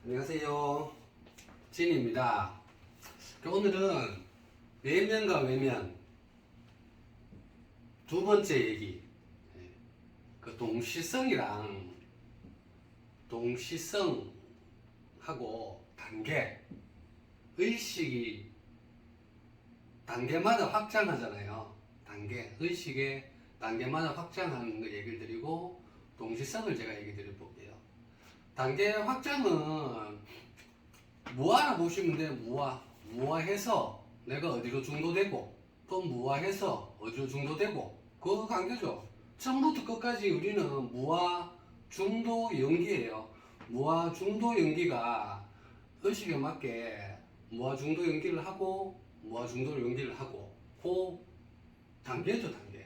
안녕하세요. 진입니다. 오늘은 외면과 외면 두 번째 얘기, 그 동시성하고 단계, 의식이 단계마다 확장하잖아요. 의식의 단계마다 확장하는 거 얘기를 드리고, 동시성을 제가 얘기 드려볼게요. 단계 확장은 무화라 보시면 돼요. 무화해서 내가 어디로 중도되고, 또 무화해서 어디로 중도되고, 그 관계죠. 처음부터 끝까지 우리는 무화 중도 연기예요. 무화 중도 연기가 의식에 맞게 무화 중도 연기를 하고, 무화 중도 연기를 하고, 그 단계죠, 단계.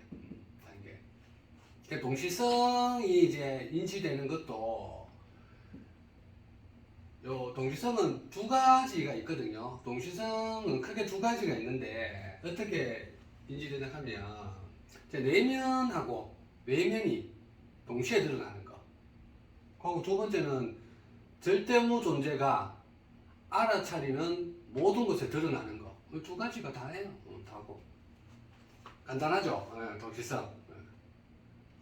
동시성이 이제 인지되는 것도, 요 동시성은 두 가지가 있거든요. 동시성은 크게 두 가지가 있는데, 어떻게 인지되냐 하면, 내면하고 외면이 동시에 드러나는 거. 그리고 두 번째는 절대무 존재가 알아차리는 모든 것에 드러나는 거. 두 가지가 다예요. 다고. 간단하죠? 동시성.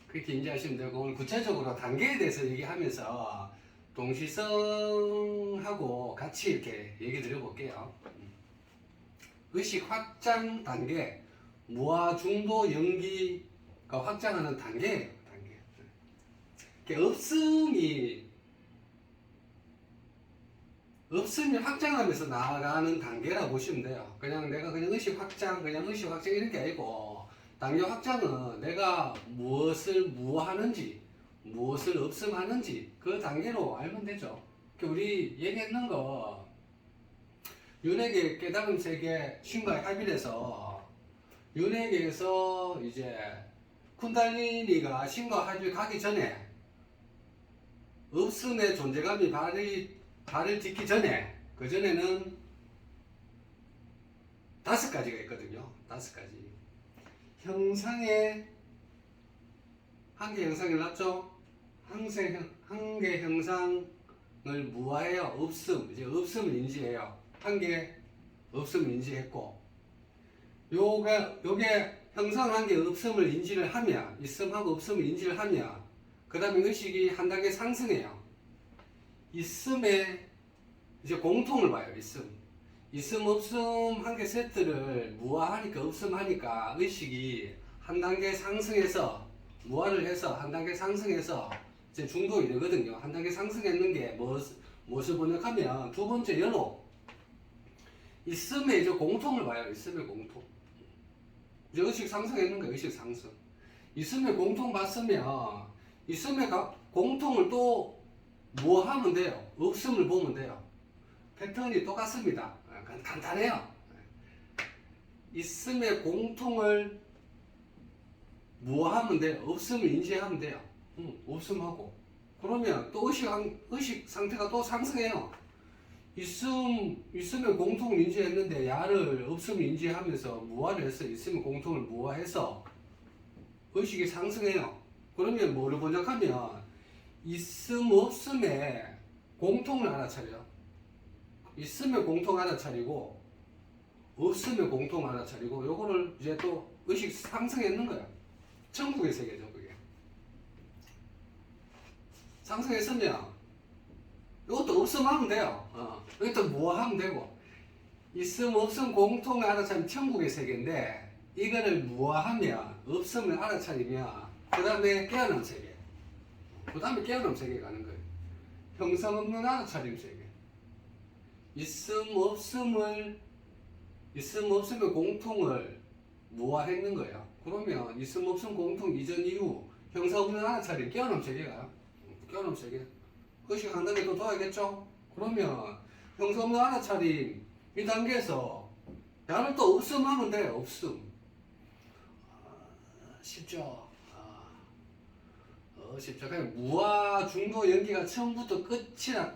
그렇게 인지하시면 되고, 오늘 구체적으로 단계에 대해서 얘기하면서 동시성하고 같이 이렇게 얘기 드려볼게요. 의식 확장 단계, 무화 중도 연기가 확장하는 단계예요. 없음이 확장하면서 나아가는 단계라고 보시면 돼요. 내가 의식 확장 이런 게 아니고, 단계 확장은 내가 무엇을 무하는지, 무엇을 없음하는지 그 단계로 알면 되죠. 우리 얘기했는 거, 윤회계 깨달음 세계 신과의 합일에서, 윤회계에서 이제 쿤달리니가 신과 합일 가기 전에, 없음의 존재감이 발을 딛기 전에, 그 전에는 5가지가 있거든요. 5가지. 한 개 형상이 났죠? 한 개 형상을 무화해요. 없음. 이제 없음을 인지해요. 한 개 없음을 인지했고, 요게 형상 한 개 없음을 인지를 하면, 있음하고 없음을 인지를 하면, 그 다음에 의식이 한 단계 상승해요. 있음에 이제 공통을 봐요. 있음 없음 한 개 세트를 무화하니까 없음하니까 의식이 한 단계 상승해서, 무화를 해서 한 단계 상승해서 이제 중도 이러거든요. 한 단계 상승했는 게 무엇을 번역하면, 두 번째 연호, 있음의 이제 공통을 봐요. 있음의 공통. 이제 의식 상승했는 거예요. 의식 상승. 있음의 공통 봤으면, 있음의 공통을 또 뭐 하면 돼요? 없음을 보면 돼요. 패턴이 똑같습니다. 간단해요. 있음의 공통을 뭐 하면 돼요? 없음을 인지하면 돼요. 없음하고. 그러면 또 의식 상태가 또 상승해요. 있음의 공통을 인지했는데, 야를 없음을 인지하면서 무화를 해서 있음의 공통을 무화해서 의식이 상승해요. 그러면 뭐를 번역하면, 있음 없음의 공통을 알아차려. 있음의 공통 알아차리고, 없음의 공통 알아차리고, 요거를 이제 또 의식 상승했는 거야. 천국의 세계죠, 그게. 상승했으면 이것도 없음하면 돼요. 이것도 무하면 되고, 있음 없음 공통 알아차리면 천국의 세계인데, 이거를 무하하면, 없음을 알아차리면 그 다음에 깨어난 세계, 그 다음에 깨어난 세계 가는 거예요. 형상 없는 알아차림 세계. 있음 없음의 공통을 무화했는 거예요. 그러면 있음 없음 공통 이전 이후 형상 없는 알아차림 깨어남 세계가, 깨어남 세계. 의식 한 단계 또 더하겠죠? 그러면 형상 없는 알아차림 이 단계에서 야를 또 없음하면 돼요. 없음. 쉽죠? 쉽죠. 그냥 무화 중도 연기가 처음부터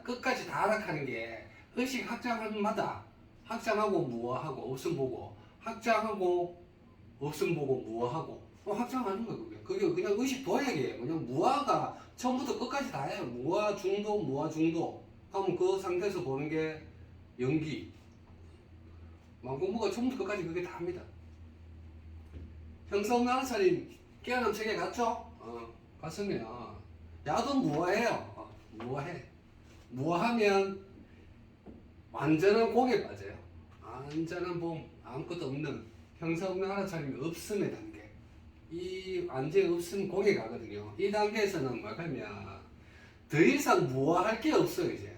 끝까지 다 알아가는 게, 의식 확장하마다 확장하고 무화하고 없음 보고, 확장하고 없음 보고 무화하고 확장하는 거예요. 그게 그냥 의식 도약이에요. 그냥 무화가 처음부터 끝까지 다 해요. 무화 중도. 하면 그 상태에서 보는 게 연기. 만공부가 처음부터 끝까지 그게 다 합니다. 형성 없는 알아차림 깨어남 체계 갔죠? 갔으면 야도 무화해요. 무화해. 무화하면 완전한 공에 빠져요. 완전한 봄, 아무것도 없는 형성 없는 알아차림이 없음의 단계. 이 완전히 없음 공에 가거든요. 이 단계에서는 뭐 하면 더 이상 무화할 게 없어요. 이제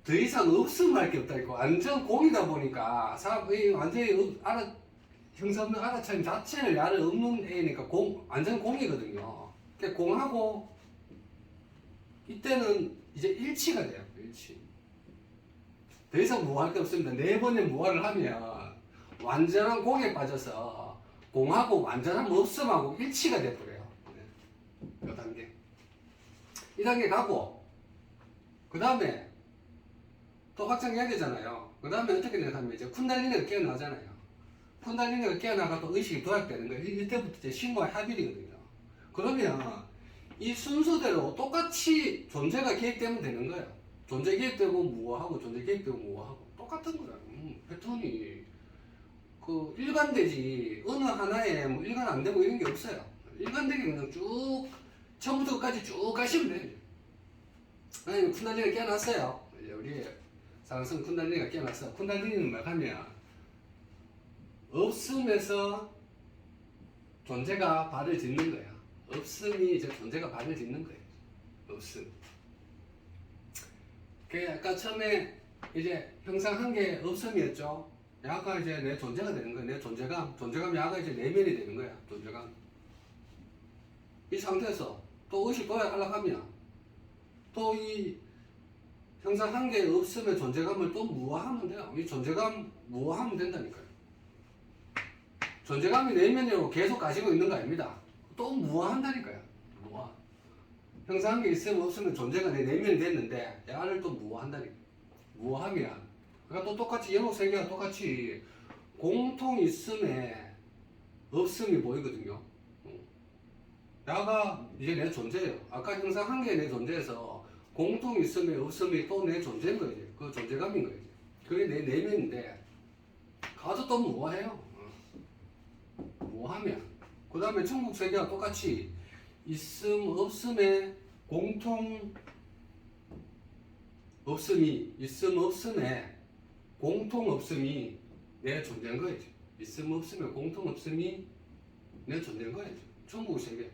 더 이상 없음 할 게 없다니까. 완전 공이다 보니까 사람이 완전히 형성 없는 알아차림 자체를 야를 없는 애니까 완전 공이거든요. 그러니까 공하고 이때는 이제 일치가 돼요. 일치. 더 이상 무할 게 없습니다. 4번의 무화를 하면 완전한 공에 빠져서 공하고 완전한 없음하고 일치가 돼버려요. 이 단계. 이 단계 가고 그 다음에 또 확장해야 되잖아요. 그 다음에 어떻게 되냐면 이제 쿤달리니가 깨어나잖아요. 쿤달리니가 깨어나가 또 의식이 도약되는 거예요. 이때부터 이제 신과 합일이거든요. 그러면 이 순서대로 똑같이 존재가 개입되면 되는 거예요. 존재 개입되고 무엇하고 존재 개입되고 무엇하고 똑같은 거예요. 패턴이 그 일관되지 어느 하나에 뭐 일관 안 되고 이런 게 없어요. 일관되게 그냥 쭉 처음부터 끝까지 쭉 가시면 돼요. 아니 쿤달리니가 깨어났어요. 우리 상승 쿤달리니가 깨어났어. 쿤달리니는 뭐 하면 없음에서 존재가 발을 딛는 거야. 없음이 이제 존재가 발을 딛는 거예요. 없음. 그 아까 처음에 이제 형상한 게 없음이었죠. 야가 이제 내 존재가 되는 거야. 내 존재감이 야가 이제 내면이 되는 거야. 존재감. 이 상태에서 또 의식 도약하려고 하면 또 이 형상한 게 없음의 존재감을 또 무화하면 돼요. 이 존재감 무화하면 된다니까요. 존재감이 내면으로 계속 가지고 있는 거 아닙니다. 또 무화한다니까요. 무화. 형상한 게 있으면 없으면 존재가 내 내면이 됐는데 야를 또 무화한다니까. 무화하면 그러니까 또 똑같이 연옥 세계가 똑같이 공통 있음에 없음이 보이거든요. 야가 이제 내 존재예요. 아까 형상한 게 내 존재에서 공통 있음에 없음이 또 내 존재인 거지. 그 존재감인 거지. 그게 내 내면인데 가도 또 무화해요. 무화하면 그 다음에 천국 세계와 똑같이 있음 없음에 공통 없음이 있음 없음에 공통 없음이 내 존재인 거예요. 있음 없음에 공통 없음이 내 존재인 거예요. 천국 세계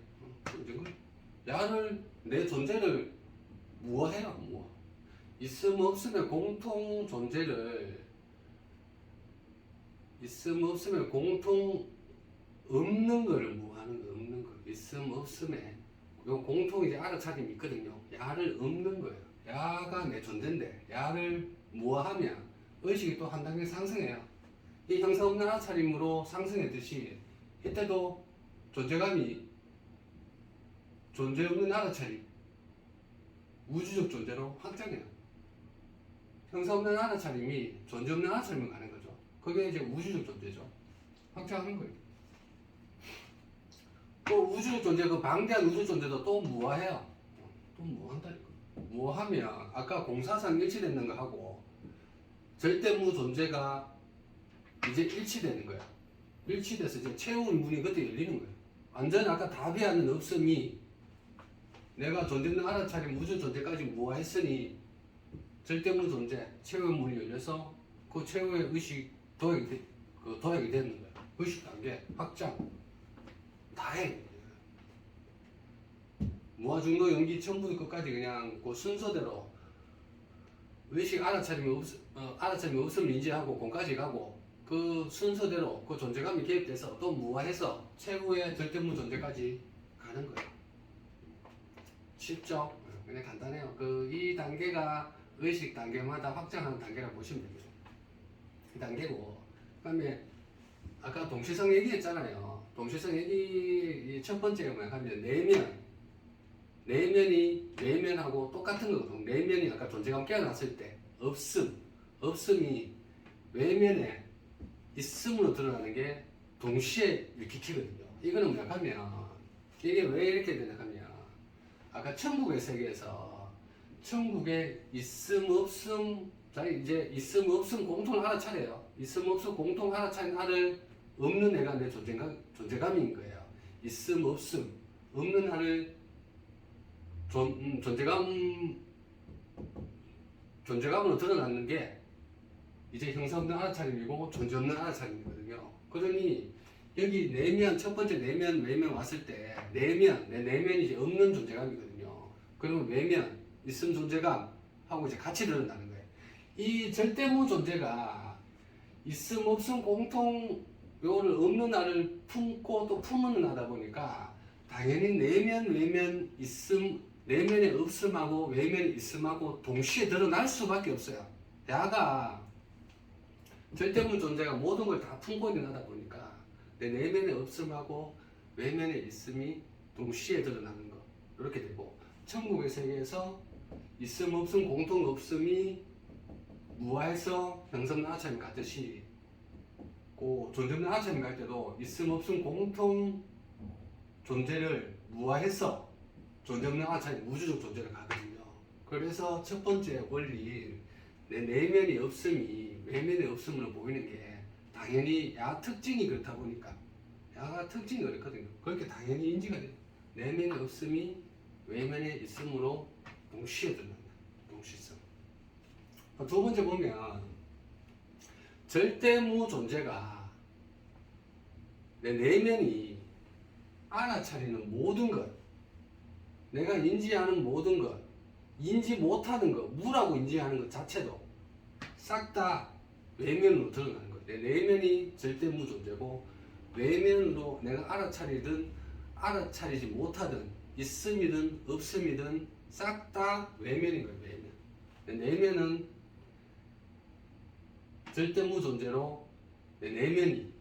존재인 거예요. 야를 내 존재를 무화해요. 무화. 있음 없음에 공통 존재를 있음 없음에 공통 없는 거를 무하는 거, 없는 거. 있음 없음에 요 공통 이제 알아차림이 있거든요. 야를 없는 거예요. 야가 내 존재인데 야를 무화하면 의식이 또 한 단계 상승해요. 이 형상 없는 알아차림으로 상승했듯이 이때도 존재감이 존재 없는 알아차림 우주적 존재로 확장해요. 형상 없는 알아차림이 존재 없는 알아차림을 가는 거죠. 그게 이제 우주적 존재죠. 확장하는 거예요. 또 우주 존재, 그 방대한 우주 존재도 또 무화해요. 또 무한다니까. 무화하면 아까 공사상 일치되는 거 하고 절대무 존재가 이제 일치되는 거야. 일치돼서 이제 채운 문이 그때 열리는 거야. 완전 아까 답이 하는 없음이 내가 존재는 알아차림 우주 존재까지 무화했으니 절대무 존재 채운 문이 열려서 그 최후의 의식 도약이 되는 거야. 의식 단계 확장. 다행. 무아중도 연기 처음부터 끝까지 그냥 그 순서대로 의식 알아차림이 없음을 인지하고 공까지 가고 그 순서대로 그 존재감이 개입돼서 또 무아해서 최후의 절대무 존재까지 가는 거예요. 쉽죠? 그냥 간단해요. 이 단계가 의식 단계마다 확장하는 단계라고 보시면 됩니다. 이 단계고 그다음에 아까 동시성 얘기했잖아요. 동시성 얘기 첫 번째가 뭐냐 하면 내면하고 똑같은 거거든요. 내면이 아까 존재감 깨어났을 때 없음이 외면에 있음으로 드러나는 게 동시에 일으키거든요. 이거는 뭐냐 하면 이게 왜 이렇게 되냐 하면 아까 천국의 세계에서 천국에 있음 없음, 자 이제 있음 없음 공통을 알아차려요. 있음 없음 공통 알아차린 나를 없는 애가 내 존재감인 거예요. 있음 없음 없는 나를 존재감으로 드러나는 게 이제 형사 없는 알아차림이고 존재 없는 알아차림이거든요. 그러니 여기 내면, 첫 번째 내면, 외면 왔을 때 내면, 내 내면이 이제 없는 존재감이거든요. 그러면 외면, 있음 존재감 하고 이제 같이 드러나는 거예요. 이 절대무 존재가 있음 없음 공통 요를 없는 나를 품고 또 품는 나다 보니까 당연히 내면, 외면, 있음, 내면의 없음하고 외면의 있음하고 동시에 드러날 수밖에 없어요. 야가 절대무 존재가 모든 걸 다 품고 있는 나다 보니까 내 내면의 없음하고 외면의 있음이 동시에 드러나는 거 이렇게 되고, 천국의 세계에서 있음 없음 공통 없음이 무아해서 형성 아차림 같듯이 존재 없는 아차림 갈 때도 있음 없음 공통 존재를 무아해서 존재 없는 아차림 우주적 존재를 가거든요. 그래서 첫 번째 원리인 내 내면의 없음이 외면의 없음으로 보이는 게 당연히 야 특징이 그렇다 보니까, 야가 특징이 그렇거든요. 그렇게 당연히 인지가 돼요. 내면의 없음이 외면의 있음으로 동시에 드러난다. 동시성. 두 번째 보면 절대무 존재가 내 내면이 알아차리는 모든 것, 내가 인지하는 모든 것, 인지 못하는 것, 무라고 인지하는 것 자체도 싹 다 외면으로 드러나는 거예요. 내 내면이 절대무 존재고 외면으로 내가 알아차리든 알아차리지 못하든 있음이든 없음이든 싹 다 외면인 거예요. 외면. 내 내면은 절대무 존재로 내 내면이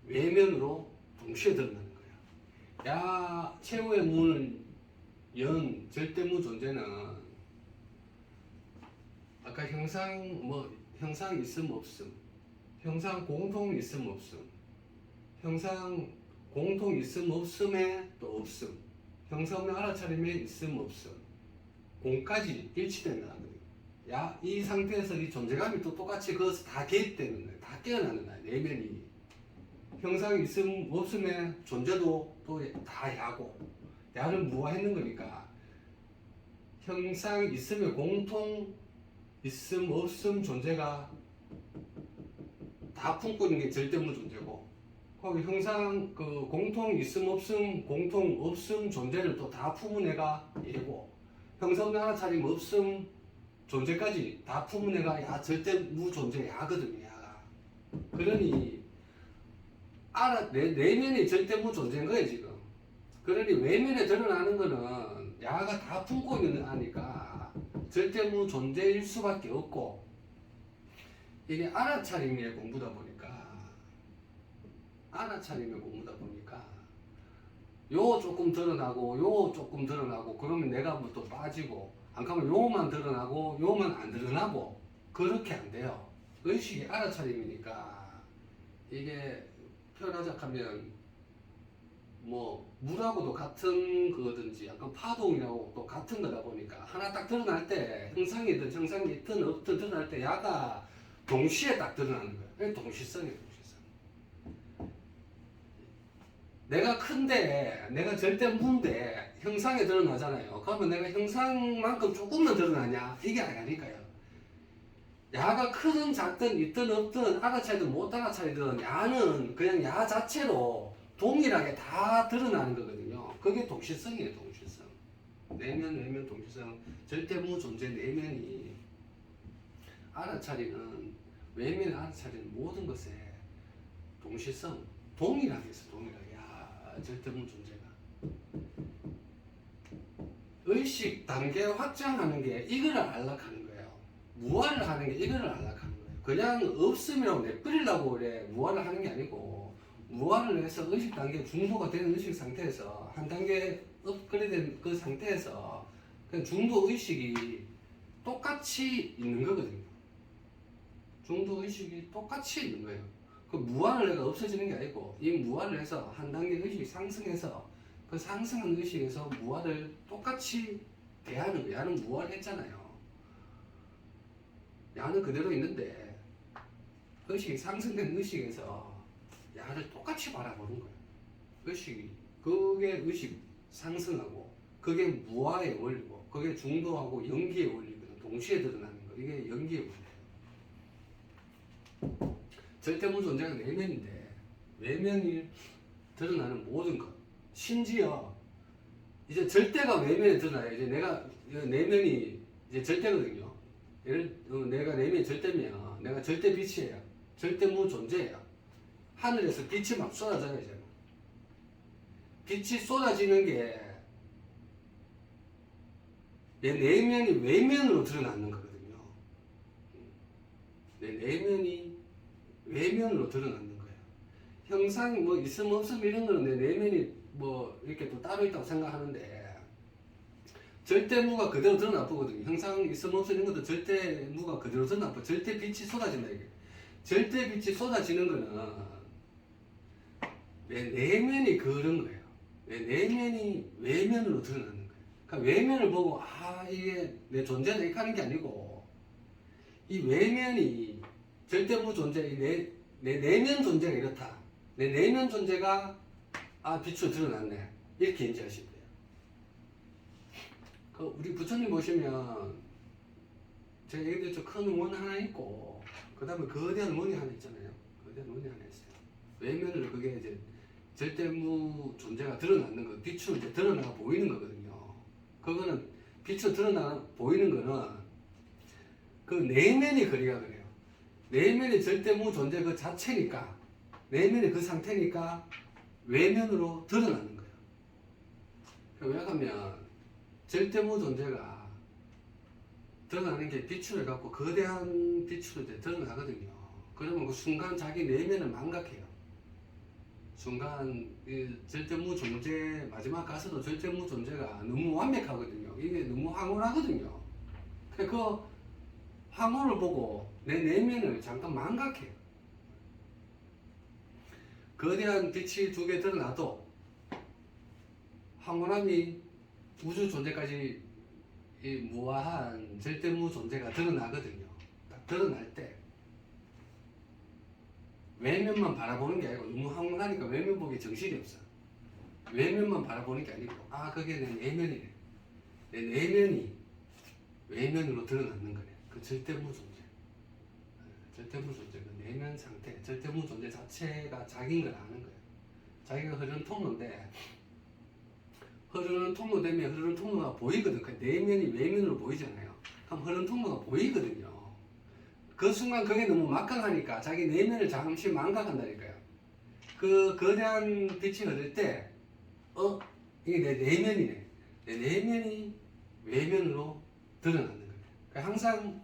외면으로 동시에 드러나는 거예요. 야 최후의 문 연 절대무 존재는 아까 형상 있음 없음, 형상 공통 있음 없음, 형상 공통 있음 없음에 또 없음, 형상의 알아차림에 있음 없음, 공까지 일치된다는 거예요. 야, 이 상태에서 이 존재감이 또 똑같이 그것을 다 개입되는 거예요. 다 깨어나는 거예요. 내면이. 형상 있음 없음에 존재도 또 다 야고, 야는 무아했는 거니까 형상 있음의 공통 있음 없음 존재가 다 품고 있는 게 절대무 존재고, 거기 형상 그 공통 있음 없음 공통 없음 존재를 또 다 품은 애가 얘고, 형상 하나차림 없음 존재까지 다 품은 애가 야 절대무 존재 야거든요. 야가. 그러니 내 내면이 절대무 존재인 거예요 지금. 그러니 외면에 드러나는 거는 야가 다 품고 있는 아니까 절대무 존재일 수밖에 없고, 이게 알아차림의 공부다 보니까 요 조금 드러나고 요 조금 드러나고 그러면 내가 뭐 또 빠지고, 안 그러면 요만 드러나고 요만 안 드러나고 그렇게 안 돼요. 의식이 알아차림이니까 이게 표현하자 하면 뭐 물하고도 같은 거든지 약간 파동이라고 또 같은 거다 보니까 하나 딱 드러날 때 형상이든 형상이 있든 없든 드러날 때 야가 동시에 딱 드러나는 거예요. 동시성이에요. 동시성. 내가 큰데 내가 절대 무인데 형상에 드러나잖아요. 그러면 내가 형상만큼 조금만 드러나냐? 이게 아니니까요. 야가 크든 작든 있든 없든 알아차리든 못 알아차리든 야는 그냥 야 자체로 동일하게 다 드러나는 거거든요. 그게 동시성이에요. 동시성. 내면, 외면, 동시성. 절대무 존재 내면이 알아차리는, 외면을 알아차리는 모든 것에 동시성, 동일하게 있어. 동일하게. 야, 절대무 존재가. 의식 단계 확장하는 게 이거를 안락하는 거예요. 무아를 하는 게 이거를 안락하는 거예요. 그냥 없음이라고 내버리려고 그래 무아를 하는 게 아니고, 무아를 해서 의식 단계 중도가 되는 의식 상태에서 한 단계 업그레이드된 그 상태에서 그냥 중도 의식이 똑같이 있는 거거든요. 중도 의식이 똑같이 있는 거예요. 그 무아를 내가 없어지는 게 아니고, 이 무아를 해서 한 단계 의식이 상승해서 그 상승한 의식에서 무아를 똑같이 대하는 거예요. 야는 무아를 했잖아요. 야는 그대로 있는데 의식이 상승된 의식에서 야를 똑같이 바라보는 거예요. 의식이 그게 의식 상승하고 그게 무아에 올리고 그게 중도하고 연기에 올리거든. 동시에 드러나는 거 이게 연기에 올려요. 절대무 존재가 내면인데 외면이 드러나는 모든 것 심지어 이제 절대가 외면에 드러나요. 이제 내가 내면이 이제 절대거든요. 내가 내면이 절대면 내가 절대 빛이에요. 절대무 존재예요. 하늘에서 빛이 막 쏟아져요. 이제 빛이 쏟아지는 게 내 내면이 외면으로 드러나는 거거든요. 내 내면이 외면으로 드러나는 거예요. 형상 뭐 있음 없음 이런 거는 내 내면이 뭐 이렇게 또 따로 있다고 생각하는데 절대무가 그대로 드러나거든요. 형상 있음 없음 이런 것도 절대무가 그대로 드러나고 절대 빛이 쏟아진다 이게. 절대 빛이 쏟아지는 거는 내 내면이 그런 거예요. 내 내면이 외면으로 드러나는 거예요. 그러니까 외면을 보고 이게 내 존재다 이렇게 하는 게 아니고 이 외면이 절대무 존재 내 내면 존재가 이렇다. 내 내면 존재가 빛으로 드러났네. 이렇게 인지하시면 돼요. 우리 부처님 보시면 제가 얘기했죠. 큰 원 하나 있고 그 다음에 거대한 원이 하나 있잖아요. 거대한 원이 하나 있어요. 외면으로 그게 이제 절대무 존재가 드러나는 거, 빛으로 이제 드러나 보이는 거거든요. 그거는 빛으로 드러나 보이는 거는 그 내면이 그리가 그래요. 내면이 절대무 존재 그 자체니까 내면이 그 상태니까 외면으로 드러나는 거예요. 왜냐하면 절대무 존재가 드러나는 게 빛으로 해갖고 거대한 빛으로 이제 드러나거든요. 그러면 그 순간 자기 내면을 망각해요. 순간 절대무 존재 마지막 가서도 절대무 존재가 너무 완벽하거든요. 이게 너무 황홀하거든요. 그 황홀을 보고 내 내면을 잠깐 망각해요. 거대한 빛이 두 개 드러나도 황홀함이 우주 존재까지 이 무아한 절대무 존재가 드러나거든요. 딱 드러날 때 외면만 바라보는 게 아니고 너무 황홀하니까 외면 보기 정신이 없어. 외면만 바라보는 게 아니고 그게 내 내면이네. 내 내면이 외면으로 드러나는 거네. 그 절대무 존재. 절대무 존재, 그 내면 상태, 절대무 존재 자체가 자기인 걸 아는 거예요. 자기가 흐르는 통로인데 흐르는 통로 되면 흐르는 통로가 보이거든. 그 내면이 외면으로 보이잖아요. 그럼 흐르는 통로가 보이거든요. 그 순간 그게 너무 막강하니까 자기 내면을 잠시 망각한다니까요. 그 거대한 빛이 흐를 때 이게 내 내면이네. 내 내면이 외면으로 드러나는 거예요. 그러니까 항상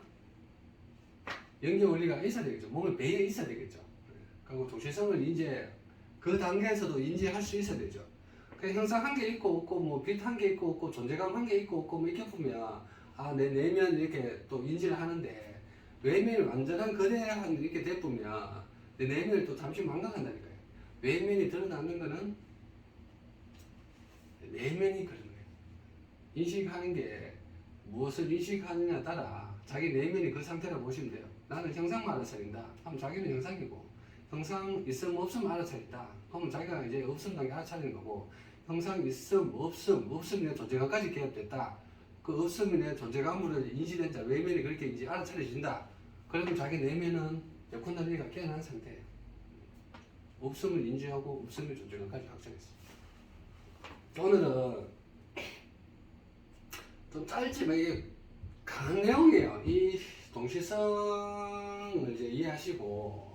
연계 원리가 있어야 되겠죠. 몸의 배에 있어야 되겠죠. 그리고 도시성을 이제 그 단계에서도 인지할 수 있어야 되죠. 형상 한 개 있고 없고 뭐 빛 한 개 있고 없고 존재감 한 개 있고 없고 뭐 이렇게 보면 내 내면 이렇게 또 인지를 하는데 외면이 완전한 거대한 이렇게 돼보면 내 내면을 또 잠시 망각한다니까요. 외면이 드러나는 거는 내면이 그런 거예요. 인식하는 게 무엇을 인식하느냐에 따라 자기 내면이 그 상태라고 보시면 돼요. 나는 형상만 알아차린다 하면 자기는 형상이고 형상 있음 없음 알아차린다 하면 자기가 이제 없음 단계 알아차리는 거고 형상 있음 없음이 내 존재감까지 개입됐다. 그 없음이 내 존재감으로 인지된 자 외면이 그렇게 이제 알아차려진다. 그러면 자기 내면은 여건단위가 깨어난 상태예요. 없음을 인지하고 없음의 존재감까지 확정했습니다. 오늘은 좀 짧지만 이게 강한 내용이에요. 이 동시성을 이제 이해하시고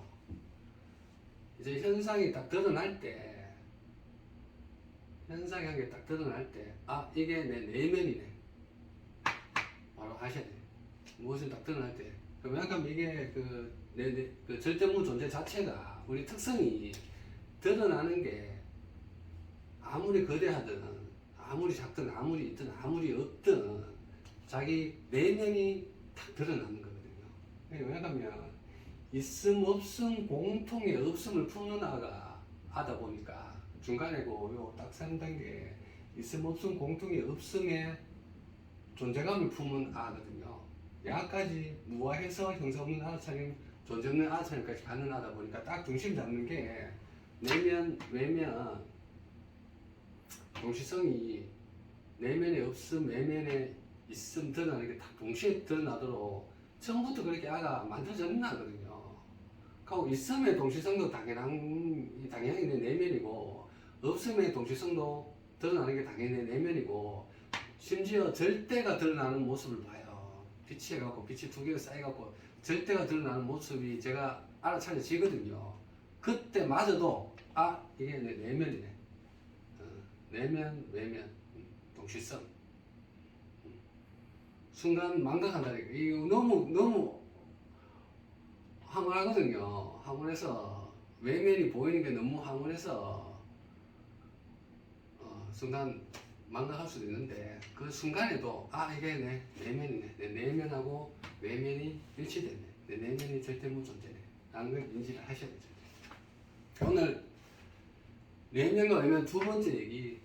이제 현상이 딱 드러날 때 현상이 한 게 딱 드러날 때 이게 내 내면이네 바로 하셔야 돼요. 무엇을 딱 드러날 때 왜냐하면 이게 그 절대무 존재 자체가 우리 특성이 드러나는 게 아무리 거대하든 아무리 작든 아무리 있든 아무리 없든 자기 내면이 딱 드러나는 거거든요. 왜냐하면 있음 없음 공통의 없음을 푸는 아다 보니까 중간에 딱 3단계 있음 없음 공통의 없음의 존재감을 품은 아거든요. 야까지 무화해서 형성 없는 알아차림, 존재 없는 알아차림까지 가능하다 보니까 딱 중심 잡는 게 내면, 외면, 동시성이 내면에 없음, 외면에 있음 드러나는 게 다 동시에 드러나도록 처음부터 그렇게 아가 만들어졌나거든요. 그리고 있음의 동시성도 당연히 내 내면이고, 없음의 동시성도 드러나는 게 당연히 내 내면이고, 심지어 절대가 드러나는 모습을 봐요. 빛이 해갖고, 빛이 두 개가 쌓여갖고, 절대가 드러나는 모습이 제가 알아차려지거든요. 그때마저도, 아, 이게 내 내면이네. 내면, 외면, 동시성. 순간 망각한다니까. 이거 너무 황홀하거든요. 황홀해서 외면이 보이는 게 너무 황홀해서 순간 망각할 수도 있는데 그 순간에도 아 이게 내 내면이네. 내 내면하고 외면이 일치됐네. 내 내면이 절대 무존재네. 라는 걸 인지를 하셔야 되죠. 오늘 내면과 외면 두 번째 얘기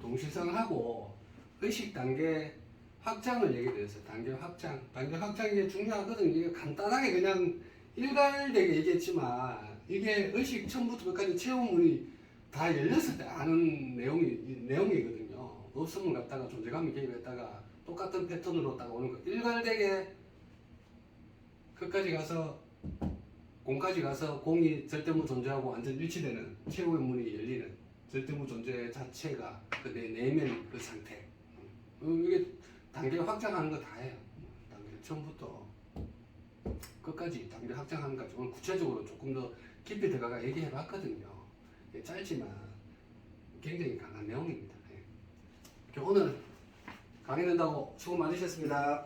동시성하고 의식 단계 확장을 얘기드렸어요. 단계 확장. 단계 확장이 게 중요하거든요. 이게 간단하게 그냥 일괄되게 얘기했지만 이게 의식 처음부터 끝까지 체험문이 다 열렸을 때 아는 내용이거든요. 없음을 갖다가 존재감을 개입했다가 똑같은 패턴으로 딱 오는 거. 일괄되게 끝까지 가서 공까지 가서 공이 절대무 존재하고 완전 일치되는 최후의 문이 열리는 절대무 존재 자체가 그 내 내면 그 상태. 이게 단계 확장하는 거 다 해요. 단계 처음부터 끝까지 단계 확장하는 것까지 오늘 구체적으로 조금 더 깊이 들어가 얘기해 봤거든요. 짧지만 굉장히 강한 내용입니다. 오늘 강의 된다고 수고 많으셨습니다.